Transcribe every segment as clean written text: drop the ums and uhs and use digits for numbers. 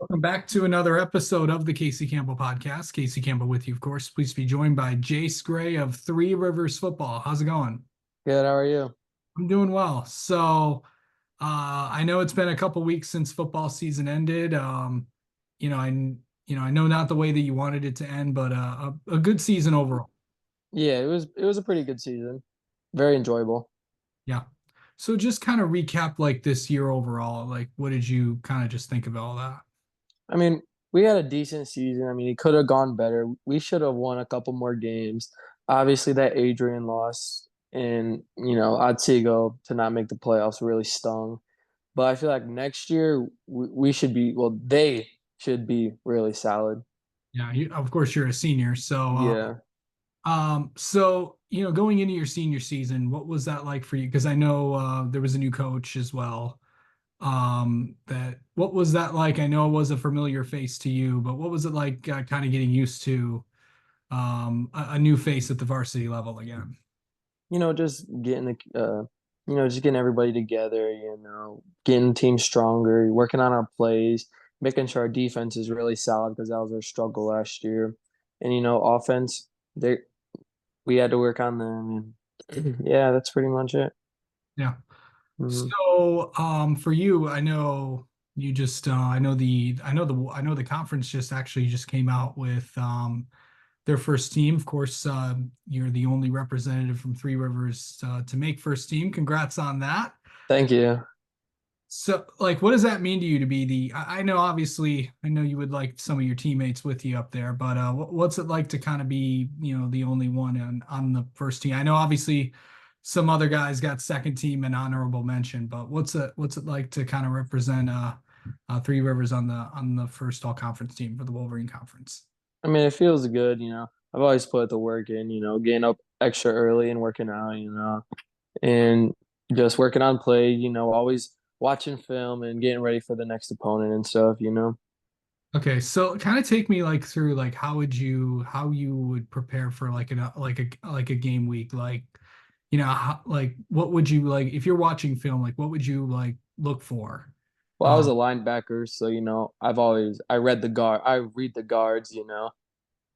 Welcome back to another episode of the Casey Campbell podcast. Casey Campbell with you, of course. Please be joined by Jace Gray of Three Rivers Football. How's it going? Good, how are you? I'm doing well. I know it's been a couple weeks since football season ended. You know, I I know not the way that you wanted it to end, but a good season overall. Yeah, it was a pretty good season. Very enjoyable. Yeah. So just kind of recap like this year overall. Like, what did you kind of just think of all that? I mean, we had a decent season. I mean, it could have gone better. We should have won a couple more games. Obviously, that Adrian loss and Otsego to not make the playoffs really stung. But I feel like next year we should be well, they should be really solid. Yeah, of course you're a senior, Yeah. going into your senior season, what was that like for you? Because I know there was a new coach as well. That what was that like? I know it was a familiar face to you, but what was it like kind of getting used to a new face at the varsity level again? Just getting just getting everybody together, getting the team stronger, working on our plays, making sure our defense is really solid because that was our struggle last year. And offense, they we had to work on them and yeah, that's pretty much it. Yeah. Hmm. For you, I know you just I know the conference just actually just came out with their first team. Of course, you're the only representative from Three Rivers to make first team. Congrats on that. Thank you. So, like, what does that mean to you to be I know obviously, I know you would like some of your teammates with you up there, but what's it like to kind of be, the only one on the first team? I know obviously some other guys got second team and honorable mention, but what's it like to kind of represent Three Rivers on the first all conference team for the Wolverine Conference? I mean, it feels good. I've always put the work in. Getting up extra early and working out. And just working on play. Always watching film and getting ready for the next opponent and stuff. Okay, so kind of take me like through like how you would prepare for like like a game week, like like what would you like if you're watching film, like what would you like look for? Well, I was a um linebacker, so I read the guards,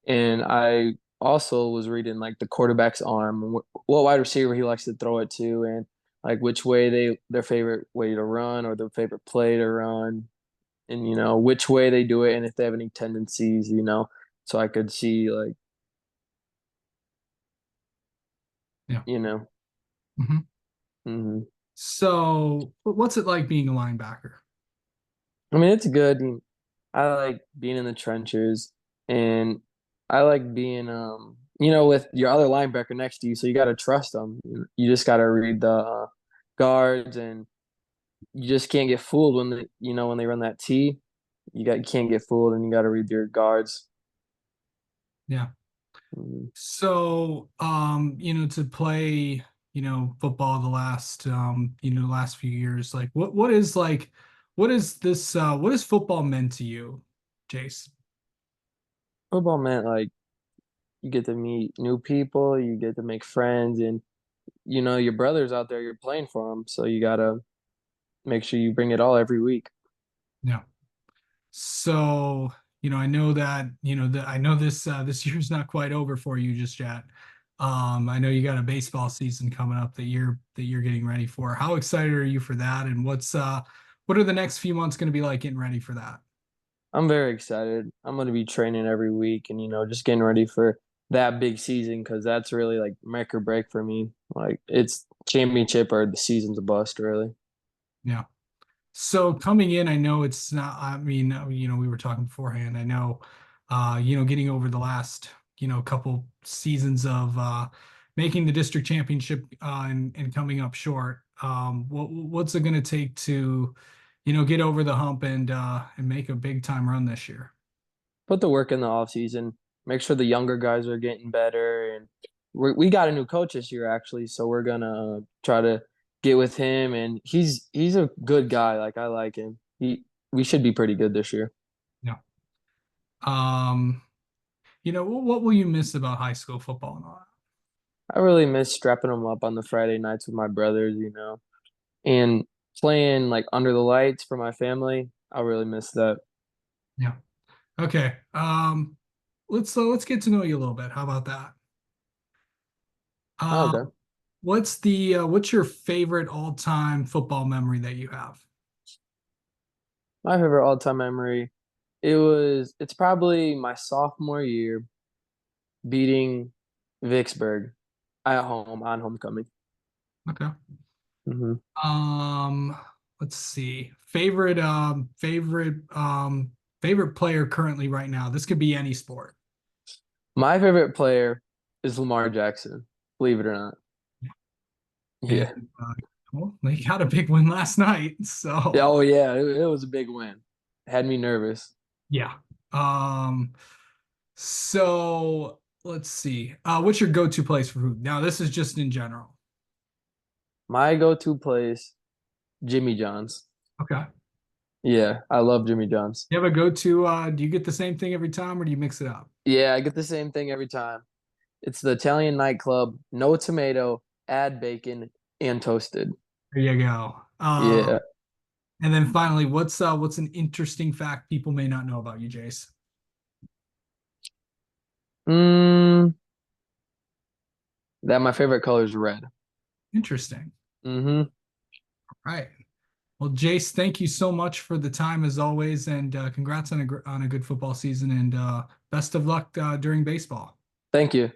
and I also was reading like the quarterback's arm and what wide receiver he likes to throw it to, and like which way their favorite way to run or their favorite play to run, and which way they do it, and if they have any tendencies, so I could see like yeah. you know. Hmm. hmm So what's it like being a linebacker? I mean, it's good. I like being in the trenches, and I like being with your other linebacker next to you. So you got to trust them. You just got to read the guards, and you just can't get fooled when they run that T. You can't get fooled, and you got to read your guards. Yeah. Mhm. To play, football the last last few years, like what is like what is this what is football meant to you, Jace? Football meant like you get to meet new people, you get to make friends, and your brothers out there. You're playing for them, so you gotta make sure you bring it all every week. Yeah. So, I know that, that I know this year's not quite over for you just yet. I know you got a baseball season coming up that you're getting ready for. How excited are you for that? And what are the next few months going to be like getting ready for that? I'm very excited. I'm going to be training every week and, just getting ready for that big season because that's really like make or break for me. Like it's championship or the season's a bust, really. Yeah. So coming in, I know it's not, I mean, we were talking beforehand. I know, getting over the last, couple seasons of making the district championship and coming up short. What's it going to take to, get over the hump and make a big time run this year? Put the work in the off season. Make sure the younger guys are getting better. And we got a new coach this year, actually. So we're going to try to get with him. And he's a good guy. Like I like him. We should be pretty good this year. Yeah. Um, what will you miss about high school football and all I really miss strapping them up on the Friday nights with my brothers. And playing like under the lights for my family. I really miss that. Yeah. Okay. Let's get to know you a little bit. How about that? Oh, Uh, okay. what's your favorite all-time football memory that you have? My favorite all-time memory. It's probably my sophomore year beating Vicksburg at home on homecoming. Okay. hmm Um, let's see. Favorite player currently right now. This could be any sport. My favorite player is Lamar Jackson, believe it or not. And Yeah. well, they got a big win last night. Yeah, So oh yeah, it was a big win. Had me nervous. yeah. Um, so let's see. What's your go-to place for food? Now, this is just in general. My go-to place, Jimmy John's. Okay. Yeah, I love Jimmy John's. You have a go-to, do you get the same thing every time or do you mix it up? Yeah, I get the same thing every time. It's the Italian nightclub, no tomato, add bacon, and toasted. There you go. Yeah. And then finally, what's an interesting fact people may not know about you, Jace? Mm, that my favorite color is red. Interesting. hmm All right. Well, Jace, thank you so much for the time as always, and congrats on a good football season, and best of luck during baseball. Thank you.